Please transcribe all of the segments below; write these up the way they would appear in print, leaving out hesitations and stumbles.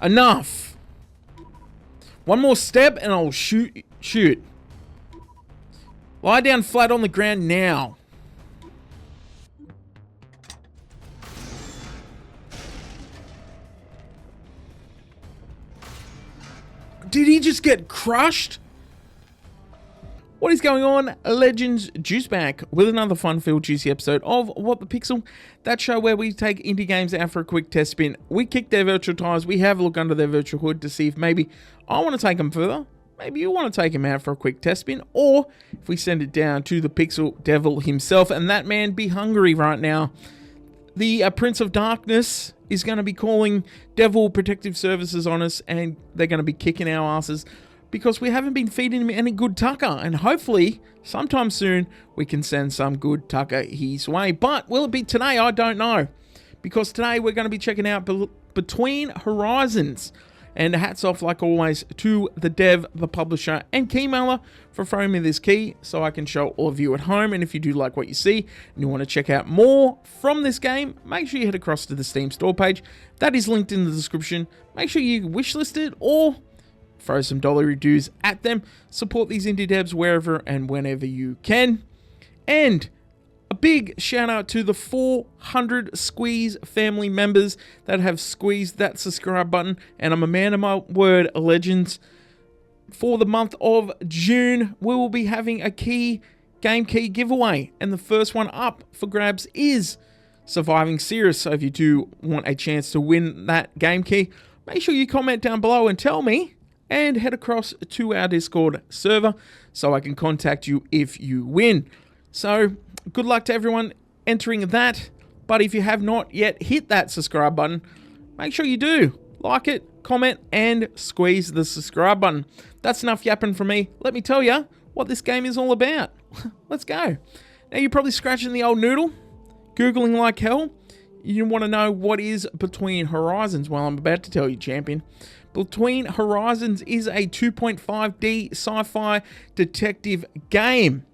Enough. One more step and I'll shoot. Lie down flat on the ground now. Did he just get crushed? What is going on? Legends Juice back with another fun-filled, juicy episode of What the Pixel, that show where we take indie games out for a quick test spin. We kick their virtual tires, we have a look under their virtual hood to see if maybe I want to take them further, maybe you want to take them out for a quick test spin, or if we send it down to the Pixel Devil himself, and that man be hungry right now. The Prince of Darkness is going to be calling Devil Protective Services on us, and they're going to be kicking our asses because we haven't been feeding him any good tucker, and hopefully sometime soon we can send some good tucker his way. But will it be today? I don't know, because today we're going to be checking out Between Horizons, and hats off like always to the dev, the publisher, and keymailer for throwing me this key so I can show all of you at home. And if you do like what you see and you want to check out more from this game, make sure you head across to the Steam store page. That is linked in the description. Make sure you wishlist it or throw some dollar dues at them. Support these indie devs wherever and whenever you can. And a big shout out to the 400 Squeeze family members that have squeezed that subscribe button. And I'm a man of my word, Legends. For the month of June, we will be having a game key giveaway. And the first one up for grabs is Surviving Series. So if you do want a chance to win that game key, make sure you comment down below and tell me. And head across to our Discord server so I can contact you if you win. So good luck to everyone entering that. But if you have not yet hit that subscribe button, make sure you do. Like it, comment, and squeeze the subscribe button. That's enough yapping from me. Let me tell you what this game is all about. Let's go. Now you're probably scratching the old noodle, Googling like hell. You want to know what is Between Horizons. Well, I'm about to tell you, champion. Between Horizons is a 2.5D sci-fi detective game.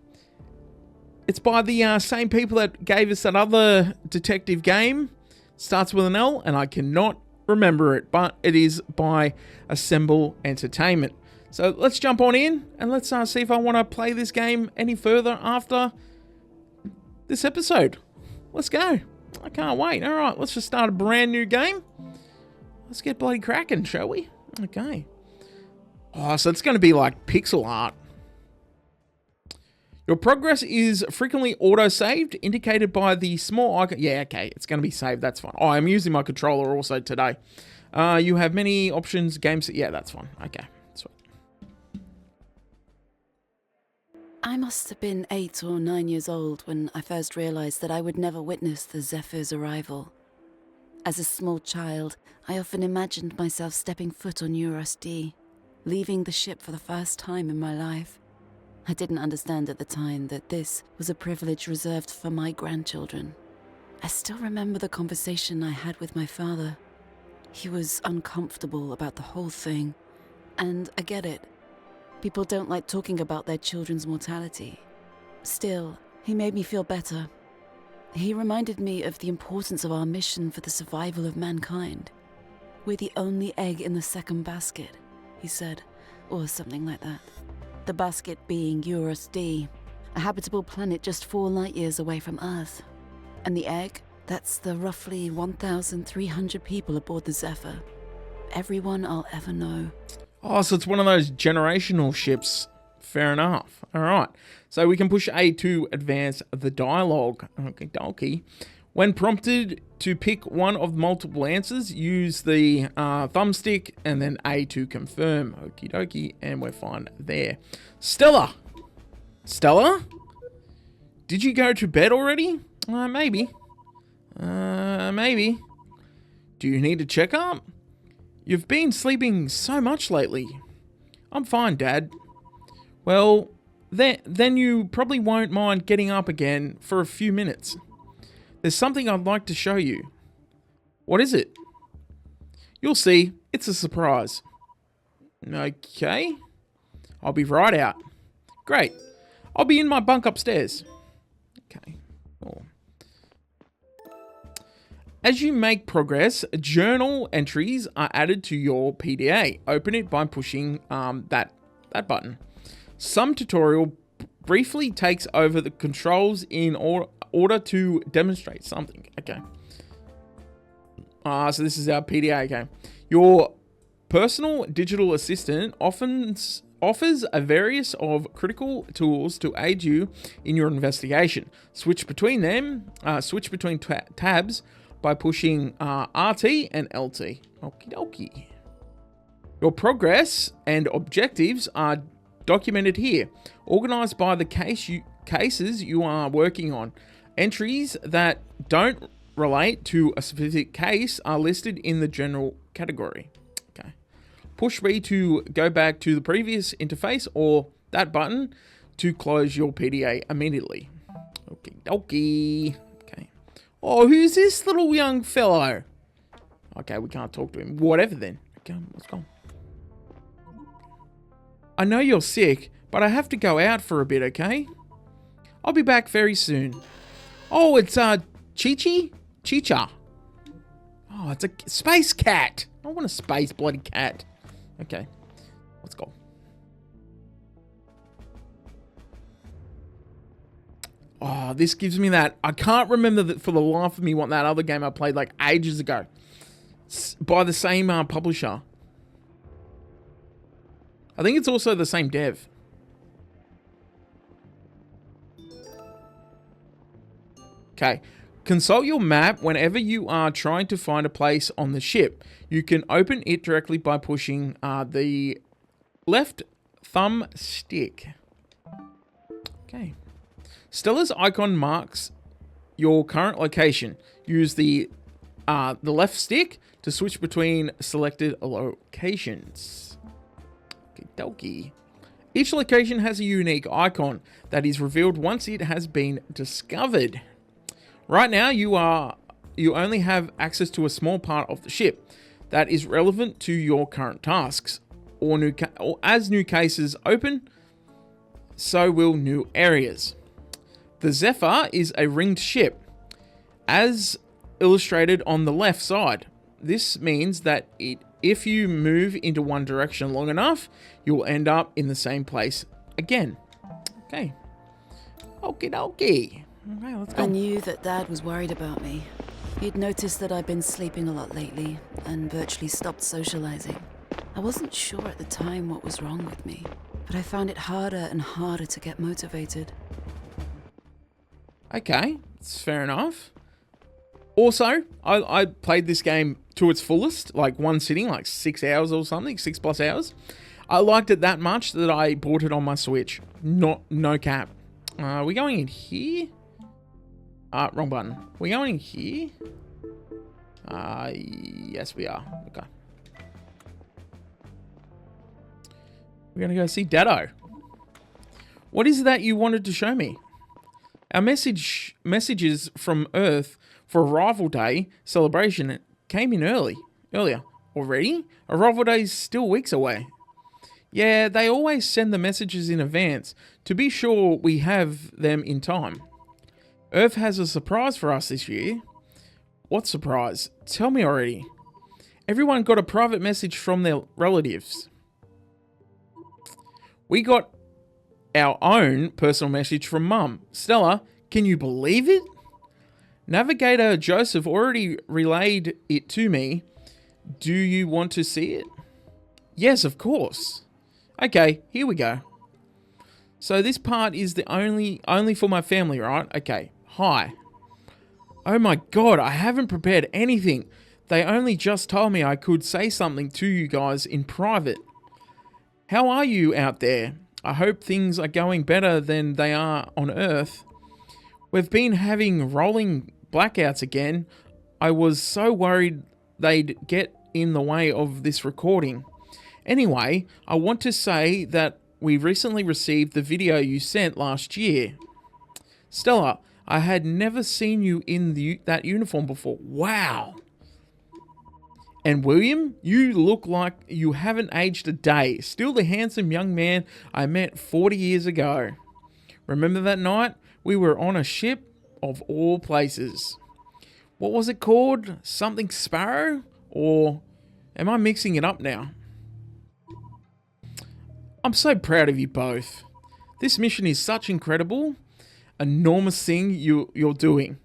It's by the same people that gave us that other detective game. Starts with an L, and I cannot remember it, but it is by Assemble Entertainment. So let's jump on in, and let's see if I want to play this game any further after this episode. Let's go. I can't wait. All right, let's just start a brand new game. Let's get bloody cracking, shall we? Okay. Oh, so it's going to be like pixel art. Your progress is frequently auto-saved, indicated by the small icon. Yeah, okay, it's going to be saved. That's fine. Oh, I'm using my controller also today. You have many options. Games. Yeah, that's fine. Okay, sweet. I must have been 8 or 9 years old when I first realized that I would never witness the Zephyr's arrival. As a small child, I often imagined myself stepping foot on Eurus D, leaving the ship for the first time in my life. I didn't understand at the time that this was a privilege reserved for my grandchildren. I still remember the conversation I had with my father. He was uncomfortable about the whole thing, and I get it. People don't like talking about their children's mortality. Still, he made me feel better. He reminded me of the importance of our mission for the survival of mankind. We're the only egg in the second basket, he said, or something like that. The basket being Eurus D, a habitable planet just 4 light-years away from Earth. And the egg, that's the roughly 1,300 people aboard the Zephyr. Everyone I'll ever know. Oh, so it's one of those generational ships. Fair enough. All right. So we can push A to advance the dialogue. Okay, dokie. When prompted to pick one of multiple answers, use the thumbstick and then A to confirm. Okie dokie. And we're fine there. Stella. Stella? Did you go to bed already? Maybe. Maybe. Do you need a checkup? You've been sleeping so much lately. I'm fine, Dad. Well, then you probably won't mind getting up again for a few minutes. There's something I'd like to show you. What is it? You'll see. It's a surprise. Okay. I'll be right out. Great. I'll be in my bunk upstairs. Okay. Cool. As you make progress, journal entries are added to your PDA. Open it by pushing that button. Some tutorial briefly takes over the controls in order to demonstrate something. Okay. So this is our PDA. Okay. Your personal digital assistant often offers a various of critical tools to aid you in your investigation. Switch between tabs by pushing RT and LT. Okie dokie. Your progress and objectives are documented here, organized by the cases you are working on. Entries that don't relate to a specific case are listed in the general category. Okay. Push B to go back to the previous interface, or that button to close your PDA immediately. Okie dokie. Okay. Oh, who's this little young fellow? Okay, we can't talk to him. Whatever then. Okay, let's go. I know you're sick, but I have to go out for a bit, okay? I'll be back very soon. Oh, it's Chicha. Oh, it's a space cat. I want a space bloody cat. Okay, let's go. Oh, this gives me that. I can't remember for the life of me what that other game I played like ages ago. It's by the same publisher. I think it's also the same dev. Okay. Consult your map whenever you are trying to find a place on the ship. You can open it directly by pushing the left thumb stick. Okay. Stella's icon marks your current location. Use the left stick to switch between selected locations. Okie dokie. Each location has a unique icon that is revealed once it has been discovered. Right now, you only have access to a small part of the ship that is relevant to your current tasks. Or as new cases open, so will new areas. The Zephyr is a ringed ship, as illustrated on the left side. This means that if you move into one direction long enough, you will end up in the same place again. Okay. Okie dokie. Okay, let's go. I knew that Dad was worried about me. He'd noticed that I'd been sleeping a lot lately and virtually stopped socializing. I wasn't sure at the time what was wrong with me, but I found it harder and harder to get motivated. Okay, it's fair enough. Also, I played this game to its fullest, like one sitting, like 6 hours or something, 6+ hours. I liked it that much that I bought it on my Switch. No cap. Are we going in here? Wrong button. We going in here? Yes we are. Okay. We're gonna go see Daddo. What is it that you wanted to show me? Our messages from Earth for Arrival Day celebration came in earlier. Already? Arrival Day is still weeks away. Yeah, they always send the messages in advance to be sure we have them in time. Earth has a surprise for us this year. What surprise? Tell me already. Everyone got a private message from their relatives. We got our own personal message from Mum. Stella, can you believe it? Navigator Joseph already relayed it to me. Do you want to see it? Yes, of course. Okay, here we go. So this part is the only for my family, right? Okay. Hi. Oh my god, I haven't prepared anything. They only just told me I could say something to you guys in private. How are you out there? I hope things are going better than they are on Earth. We've been having rolling blackouts again. I was so worried they'd get in the way of this recording. Anyway, I want to say that we recently received the video you sent last year. Stella, I had never seen you in that uniform before. Wow. And William, you look like you haven't aged a day. Still the handsome young man I met 40 years ago. Remember that night? We were on a ship of all places. What was it called? Something Sparrow? Or am I mixing it up now? I'm so proud of you both. This mission is such incredible, enormous thing you're doing.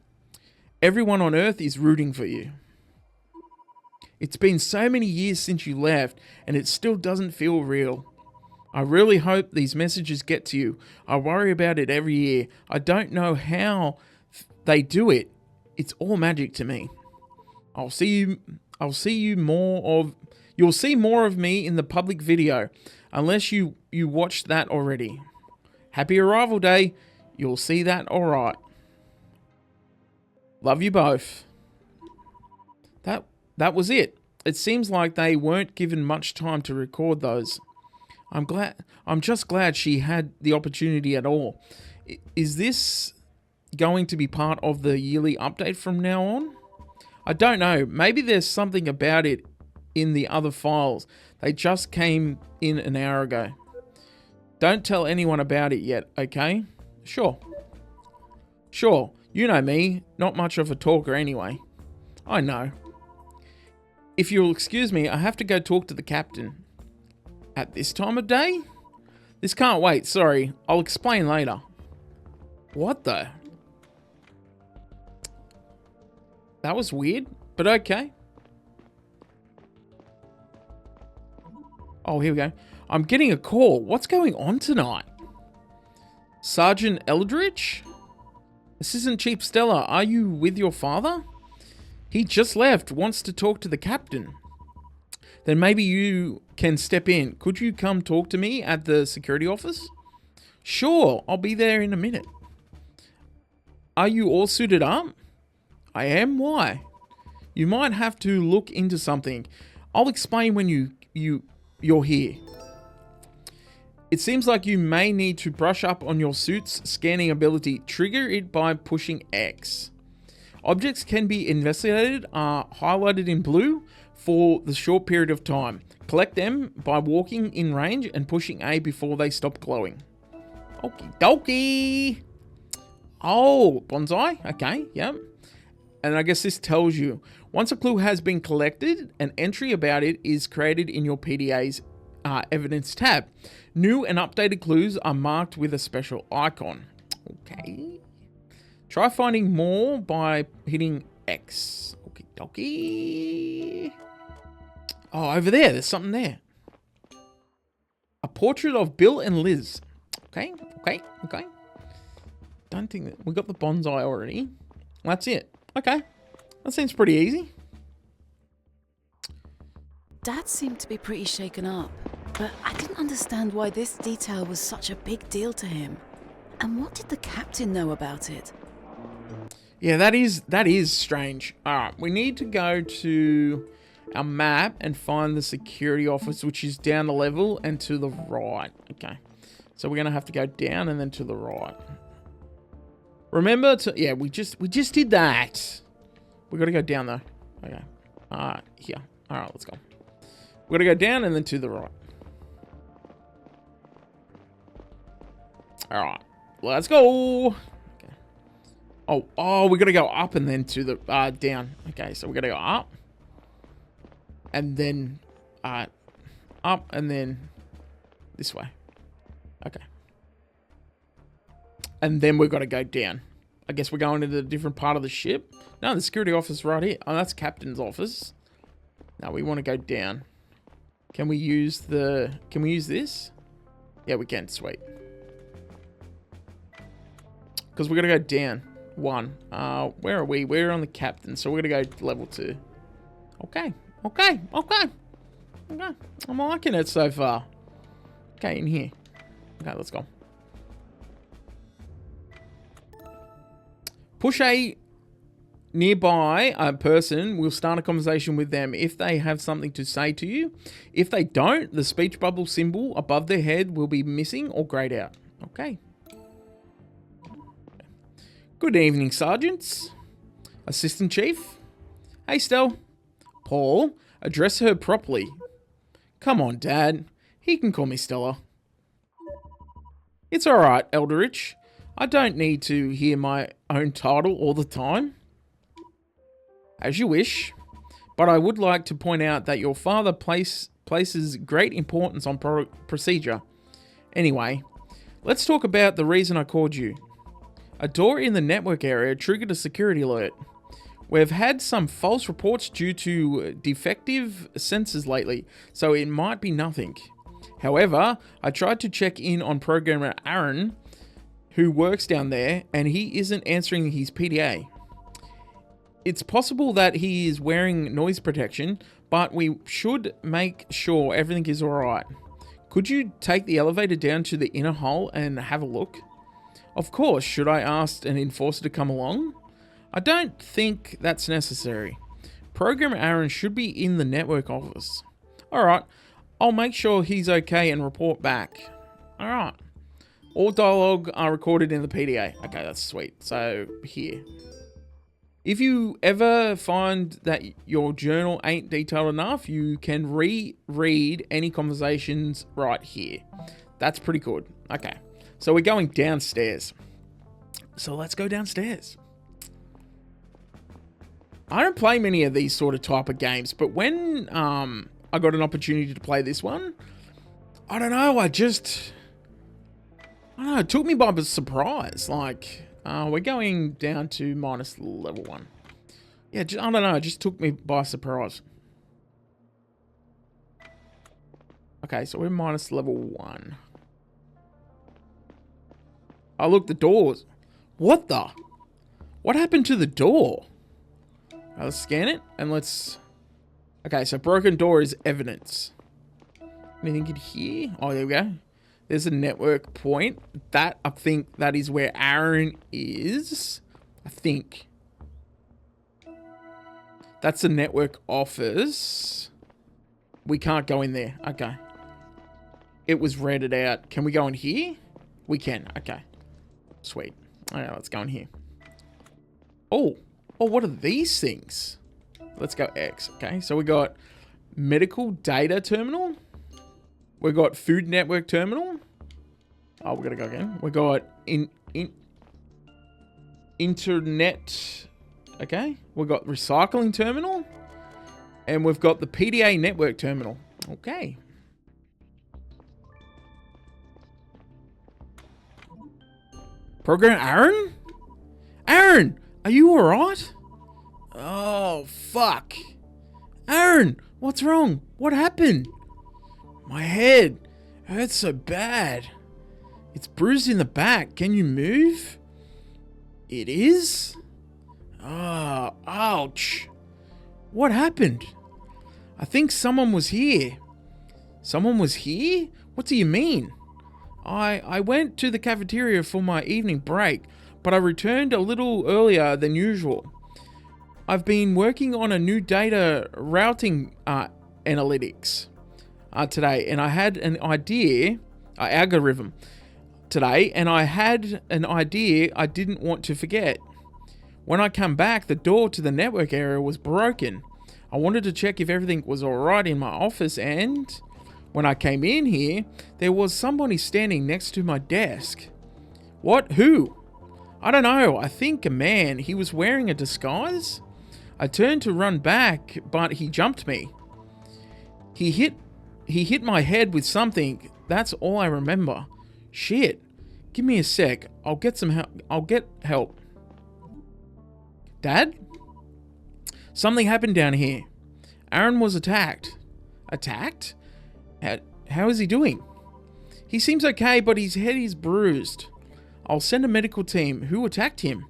Everyone on Earth is rooting for you. It's been so many years since you left, and it still doesn't feel real. I really hope these messages get to you. I worry about it every year. I don't know how they do it. It's all magic to me. You'll see more of me in the public video, unless you watched that already. Happy Arrival Day. You'll see that alright. Love you both. That was it. It seems like they weren't given much time to record those. I'm just glad she had the opportunity at all. Is this going to be part of the yearly update from now on? I don't know. Maybe there's something about it in the other files. They just came in an hour ago. Don't tell anyone about it yet, okay? Sure. Sure. You know me. Not much of a talker anyway. I know. If you'll excuse me, I have to go talk to the captain. At this time of day? This can't wait, sorry. I'll explain later. What the? That was weird, but okay. Oh, here we go. I'm getting a call. What's going on tonight? Sergeant Eldridge? Assistant Chief Stella, are you with your father? He just left, wants to talk to the captain. Then maybe you can step in. Could you come talk to me at the security office? Sure, I'll be there in a minute. Are you all suited up? I am. Why? You might have to look into something. I'll explain when you're here. It seems like you may need to brush up on your suit's scanning ability. Trigger it by pushing X. Objects can be investigated, are highlighted in blue for the short period of time. Collect them by walking in range and pushing A before they stop glowing. Okie dokie. Oh, bonsai. Okay, yep. And I guess this tells you, once a clue has been collected, an entry about it is created in your PDA's evidence tab. New and updated clues are marked with a special icon. Okay. Try finding more by hitting X. Okie dokie. Oh, over there. There's something there. A portrait of Bill and Liz. Okay. Don't think that... We got the bonsai already. That's it. Okay. That seems pretty easy. Dad seemed to be pretty shaken up, but I didn't understand why this detail was such a big deal to him. And what did the captain know about it? Yeah, that is strange. Alright, we need to go to our map and find the security office, which is down the level and to the right. Okay. So we're going to have to go down and then to the right. Remember to... Yeah, we just did that. We got to go down though. Okay. Here. Alright, let's go. We're going to go down and then to the right. Alright. Let's go. Okay. Oh, we got to go up and then to the... down. Okay, so we got to go up. And then... up and then... this way. Okay. And then we've got to go down. I guess we're going into a different part of the ship. No, the security office right here. Oh, that's captain's office. Now we want to go down. Can we use the... Can we use this? Yeah, we can. Sweet. Because we're going to go down. 1. Where are we? We're on the captain. So we're going to go level 2. Okay. I'm liking it so far. Okay, in here. Okay, let's go. Push A nearby a person will start a conversation with them if they have something to say to you. If they don't, the speech bubble symbol above their head will be missing or grayed out. Okay. Good evening, sergeants. Assistant Chief. Hey, Stell. Paul, address her properly. Come on, Dad. He can call me Stella. It's alright, Eldridge. I don't need to hear my own title all the time. As you wish. But I would like to point out that your father places great importance on procedure. Anyway, let's talk about the reason I called you. A door in the network area triggered a security alert. We've had some false reports due to defective sensors lately, so it might be nothing. However, I tried to check in on programmer Aaron, who works down there, and he isn't answering his PDA. It's possible that he is wearing noise protection, but we should make sure everything is alright. Could you take the elevator down to the inner hall and have a look? Of course, should I ask an enforcer to come along? I don't think that's necessary. Programmer Aaron should be in the network office. Alright, I'll make sure he's okay and report back. Alright. All dialogue are recorded in the PDA. Okay, that's sweet. So, here. If you ever find that your journal ain't detailed enough, you can reread any conversations right here. That's pretty good. Okay, so we're going downstairs. So let's go downstairs. I don't play many of these sort of type of games, but when I got an opportunity to play this one, I don't know, it took me by surprise. Like, we're going down to minus level 1. Yeah, I don't know, it just took me by surprise. Okay, so we're minus level 1. Oh, look, the doors. What the? What happened to the door? Let's scan it, and let's... Okay, so broken door is evidence. Anything in here? Oh, there we go. There's a network point. That, I think, that is where Aaron is. I think. That's the network office. We can't go in there. Okay. It was redded out. Can we go in here? We can. Okay. Sweet. Alright, let's go in here. Oh. Oh, what are these things? Let's go X. Okay, so we got medical data terminal. We got food network terminal. Oh, we're gonna go again. We got internet. Okay, we've got recycling terminal, and we've got the PDA network terminal. Okay. Program Aaron? Aaron, are you alright? Oh, fuck. Aaron, what's wrong? What happened? My head hurts so bad. It's bruised in the back. Can you move? It is? Oh, ouch. What happened? I think someone was here. Someone was here? What do you mean? I went to the cafeteria for my evening break, but I returned a little earlier than usual. I've been working on a new data routing analytics today, and I had an idea, algorithm today, and I had an idea I didn't want to forget. When I come back, the door to the network area was broken. I wanted to check if everything was alright in my office, and when I came in here, there was somebody standing next to my desk. What? Who? I don't know. I think a man. He was wearing a disguise. I turned to run back, but he jumped me. He hit my head with something. That's all I remember. Shit. Give me a sec. I'll get some help. I'll get help. Dad? Something happened down here. Aaron was attacked. Attacked? How is he doing? He seems okay, but his head is bruised. I'll send a medical team. Who attacked him?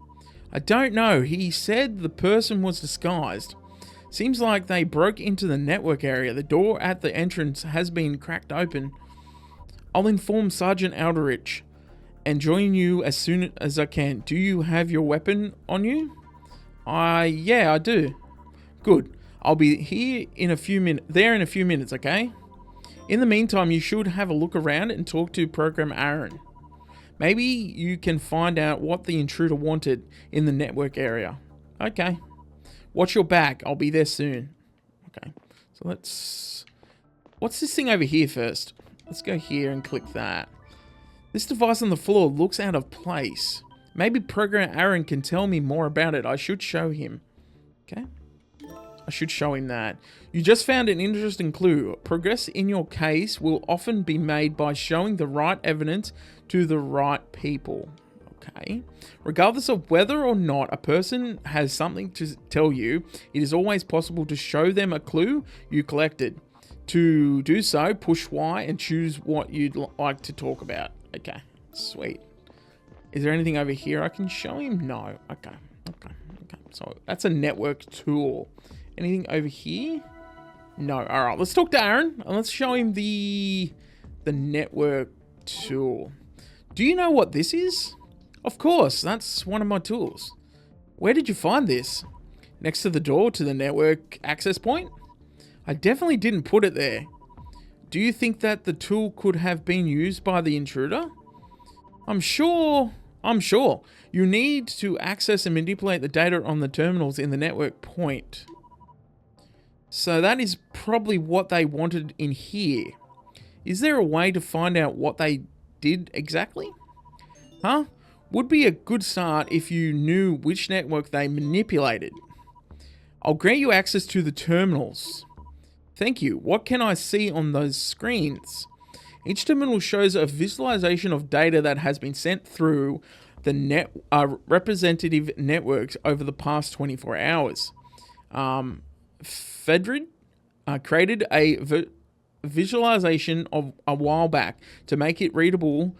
I don't know. He said the person was disguised. Seems like they broke into the network area. The door at the entrance has been cracked open. I'll inform Sergeant Aldrich and join you as soon as I can. Do you have your weapon on you? Yeah, I do. Good. I'll be here in a few minutes, okay? In the meantime, you should have a look around and talk to Program Aaron. Maybe you can find out what the intruder wanted in the network area. Okay. Watch your back. I'll be there soon. Okay. So let's... What's this thing over here first? Let's go here and click that. This device on the floor looks out of place. Maybe Program Aaron can tell me more about it. I should show him. Okay. I should show him that. You just found an interesting clue. Progress in your case will often be made by showing the right evidence to the right people. Okay. Regardless of whether or not a person has something to tell you, it is always possible to show them a clue you collected. To do so, push Y and choose what you'd like to talk about. Okay, sweet. Is there anything over here I can show him? No. Okay. So that's a network tool. Anything over here? No. All right, let's talk to Aaron and let's show him the network tool. Do you know what this is? Of course, that's one of my tools. Where did you find this? Next to the door to the network access point? I definitely didn't put it there. Do you think that the tool could have been used by the intruder? I'm sure. You need to access and manipulate the data on the terminals in the network point. So that is probably what they wanted in here. Is there a way to find out what they did exactly? Huh? Would be a good start if you knew which network they manipulated. I'll grant you access to the terminals. Thank you. What can I see on those screens? Each terminal shows a visualization of data that has been sent through the representative networks over the past 24 hours. Fedrid created a visualization of a while back to make it readable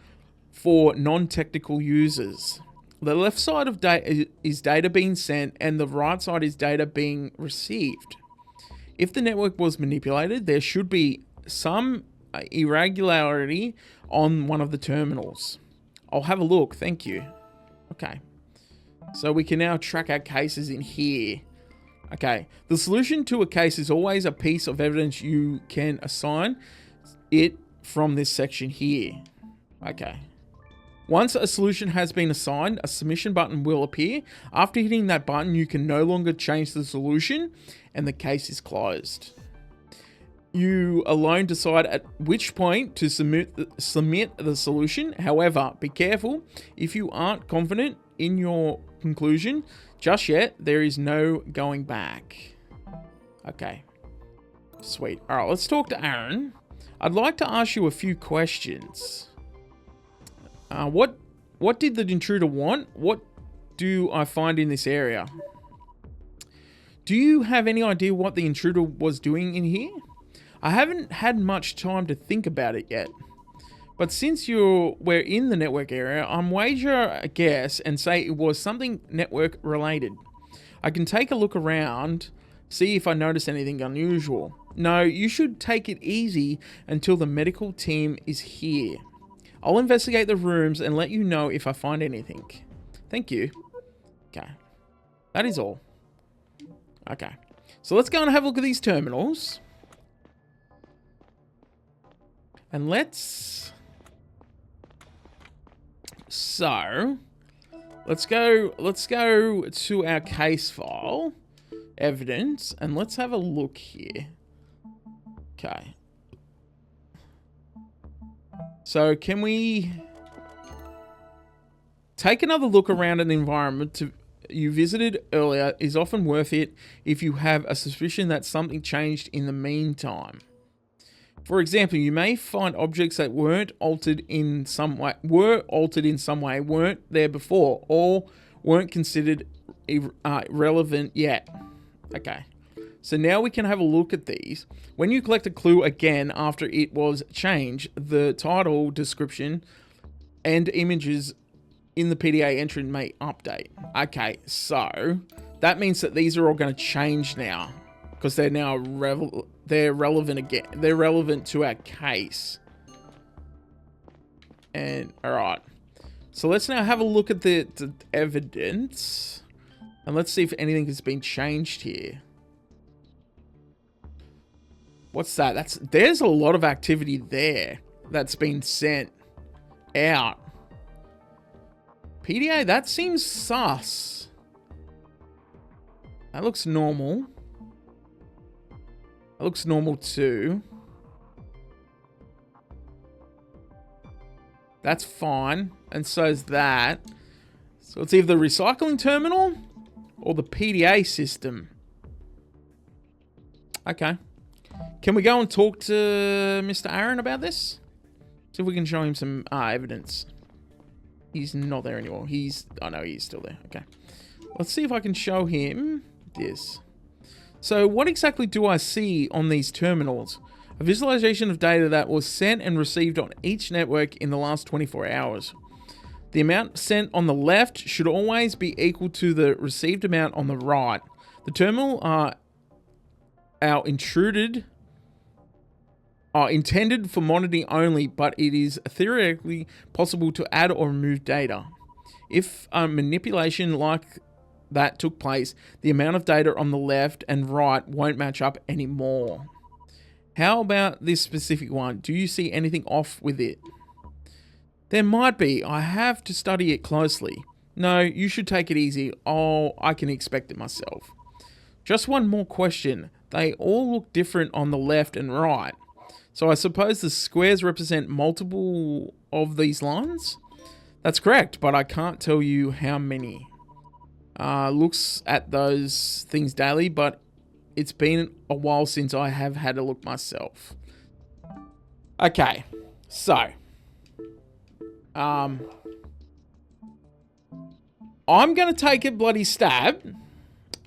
for non-technical users. The left side of data is data being sent and the right side is data being received. If the network was manipulated, there should be some irregularity on one of the terminals. I'll have a look, thank you. Okay. So we can now track our cases in here. Okay. The solution to a case is always a piece of evidence you can assign it from this section here. Okay. Once a solution has been assigned, a submission button will appear. After hitting that button, you can no longer change the solution and the case is closed. You alone decide at which point to submit the solution. However, be careful. If you aren't confident in your conclusion just yet, there is no going back. Okay. Sweet. All right, let's talk to Aaron. I'd like to ask you a few questions. What did the intruder want? What do I find in this area? Do you have any idea what the intruder was doing in here? I haven't had much time to think about it yet. But since we're in the network area, I'm wager a guess and say it was something network related. I can take a look around, see if I notice anything unusual. No, you should take it easy until the medical team is here. I'll investigate the rooms and let you know if I find anything. Thank you. Okay. That is all. Okay. So let's go and have a look at these terminals. And let's go to our case file, evidence, and let's have a look here. Okay. So can we take another look around an environment you visited earlier is often worth it if you have a suspicion that something changed in the meantime. For example, you may find objects that weren't altered in some way, weren't there before, or weren't considered relevant yet. Okay. So now we can have a look at these. When you collect a clue again after it was changed, the title, description, and images in the PDA entry may update. Okay, so that means that these are all going to change now because they're now relevant again. They're relevant to our case. And all right, so let's now have a look at the evidence, and let's see if anything has been changed here. What's that? There's a lot of activity there that's been sent out. PDA, that seems sus. That looks normal. That looks normal too. That's fine. And so is that. So it's either the recycling terminal or the PDA system. Okay. Can we go and talk to Mr. Aaron about this? See if we can show him some evidence. He's not there anymore. Oh no, he's still there. Okay. Let's see if I can show him this. So what exactly do I see on these terminals? A visualization of data that was sent and received on each network in the last 24 hours. The amount sent on the left should always be equal to the received amount on the right. The terminal are intended for monitoring only, but it is theoretically possible to add or remove data. If a manipulation like that took place, the amount of data on the left and right won't match up anymore. How about this specific one? Do you see anything off with it? There might be. I have to study it closely. No, you should take it easy. Oh, I can expect it myself. Just one more question. They all look different on the left and right. So I suppose the squares represent multiple of these lines? That's correct, but I can't tell you how many. Looks at those things daily, but it's been a while since I have had a look myself. Okay, so I'm going to take a bloody stab,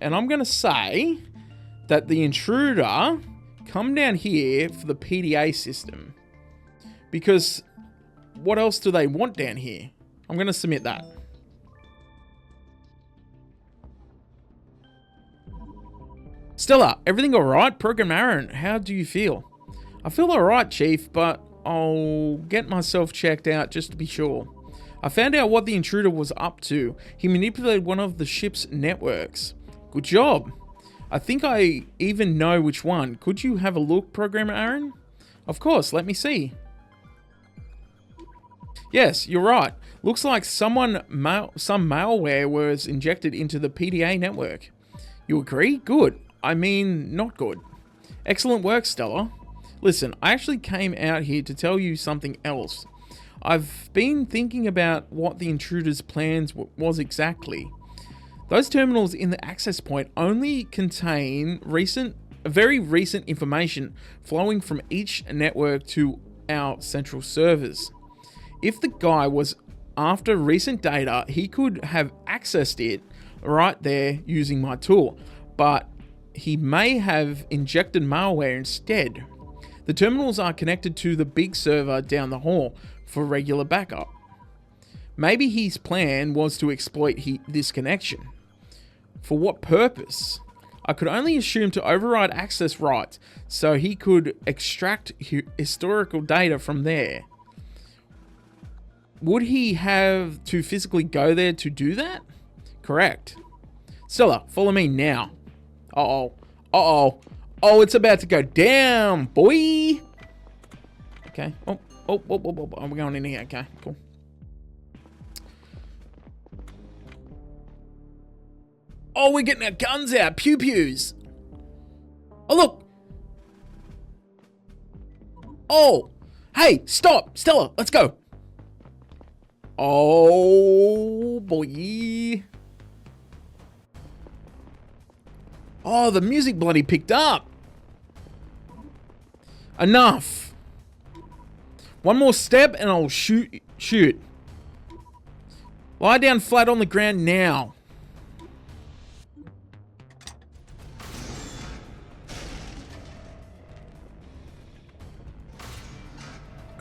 and I'm going to say that the intruder come down here for the PDA system. Because what else do they want down here? I'm going to submit that. Stella, everything alright? Program Aaron, how do you feel? I feel alright, Chief, but I'll get myself checked out just to be sure. I found out what the intruder was up to. He manipulated one of the ship's networks. Good job. I think I even know which one. Could you have a look, Programmer Aaron? Of course, let me see. Yes, you're right. Looks like some malware was injected into the PDA network. You agree? Good. I mean, not good. Excellent work, Stella. Listen, I actually came out here to tell you something else. I've been thinking about what the intruder's plans was exactly. Those terminals in the access point only contain very recent information flowing from each network to our central servers. If the guy was after recent data, he could have accessed it right there using my tool, but he may have injected malware instead. The terminals are connected to the big server down the hall for regular backup. Maybe his plan was to exploit this connection. For what purpose? I could only assume to override access rights so he could extract historical data from there. Would he have to physically go there to do that? Correct. Stella, follow me now. Uh-oh. Uh-oh. Oh, it's about to go down, boy. Okay. Oh, we're going in here. Okay, cool. Oh, we're getting our guns out. Pew-pews. Oh, look. Oh. Hey, stop. Stella, let's go. Oh, boy. Oh, the music bloody picked up. Enough. One more step and I'll shoot. Lie down flat on the ground now.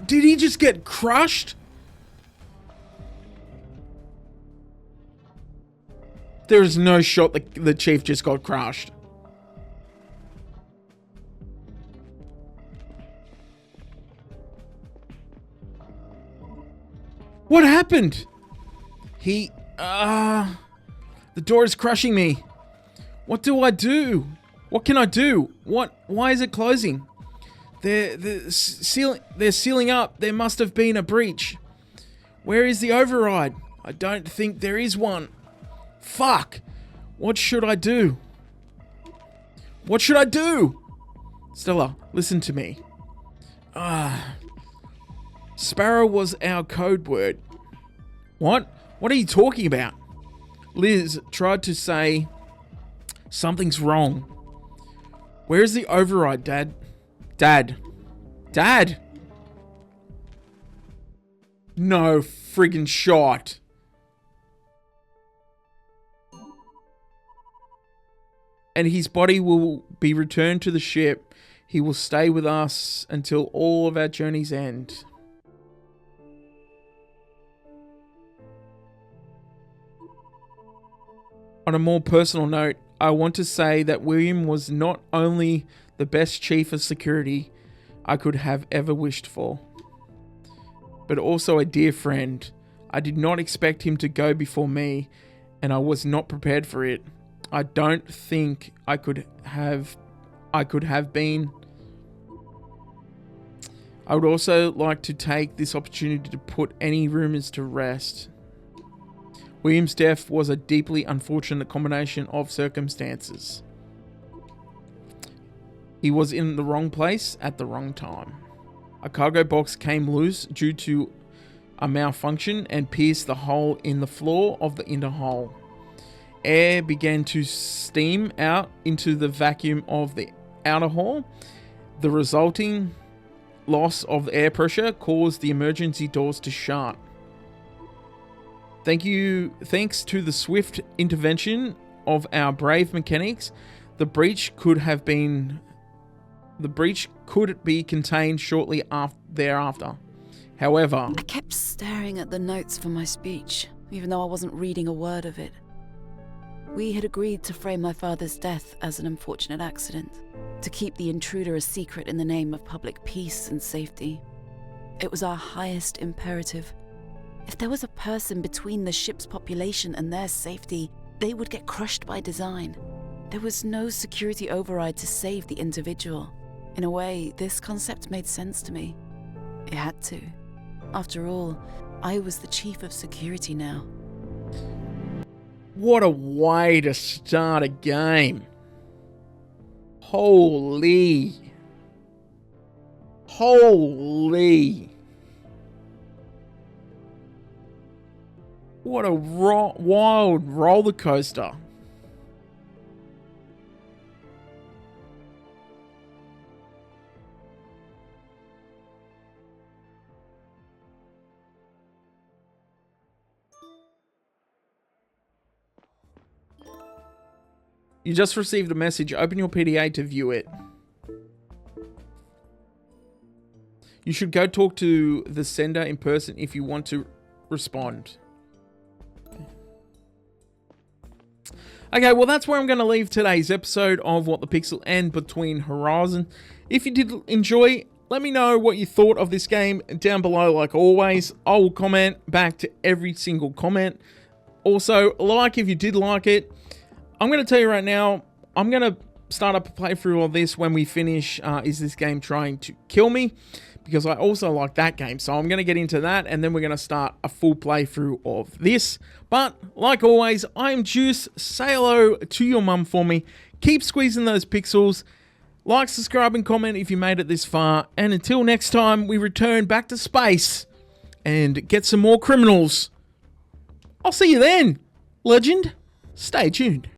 Did he just get crushed? There is no shot the chief just got crushed. What happened? The door is crushing me. What do I do? What can I do? Why is it closing? They're sealing up. There must have been a breach. Where is the override? I don't think there is one. Fuck. What should I do? What should I do? Stella, listen to me. Sparrow was our code word. What? What are you talking about? Liz tried to say something's wrong. Where's the override, Dad? Dad. Dad! No friggin' shot. And his body will be returned to the ship. He will stay with us until all of our journeys end. On a more personal note, I want to say that William was not only the best chief of security I could have ever wished for, but also a dear friend. I did not expect him to go before me, and I was not prepared for it. I don't think I could have been. I would also like to take this opportunity to put any rumors to rest. William's death was a deeply unfortunate combination of circumstances. He was in the wrong place at the wrong time. A cargo box came loose due to a malfunction and pierced the hole in the floor of the inner hull. Air began to steam out into the vacuum of the outer hull. The resulting loss of air pressure caused the emergency doors to shut. Thanks to the swift intervention of our brave mechanics, the breach could be contained shortly thereafter. However, I kept staring at the notes for my speech, even though I wasn't reading a word of it. We had agreed to frame my father's death as an unfortunate accident, to keep the intruder a secret in the name of public peace and safety. It was our highest imperative. If there was a person between the ship's population and their safety, they would get crushed by design. There was no security override to save the individual. In a way, this concept made sense to me. It had to. After all, I was the chief of security now. What a way to start a game. Holy. What a wild roller coaster. You just received a message. Open your PDA to view it. You should go talk to the sender in person if you want to respond. Okay, well, that's where I'm going to leave today's episode of What the Pixel and Between Horizon. If you did enjoy, let me know what you thought of this game down below. Like always, I will comment back to every single comment. Also, like if you did like it. I'm going to tell you right now, I'm going to start up a playthrough of this when we finish Is This Game Trying to Kill Me? Because I also like that game. So I'm going to get into that, and then we're going to start a full playthrough of this. But, like always, I'm Juice. Say hello to your mum for me. Keep squeezing those pixels. Like, subscribe, and comment if you made it this far. And until next time, we return back to space and get some more criminals. I'll see you then, legend. Stay tuned.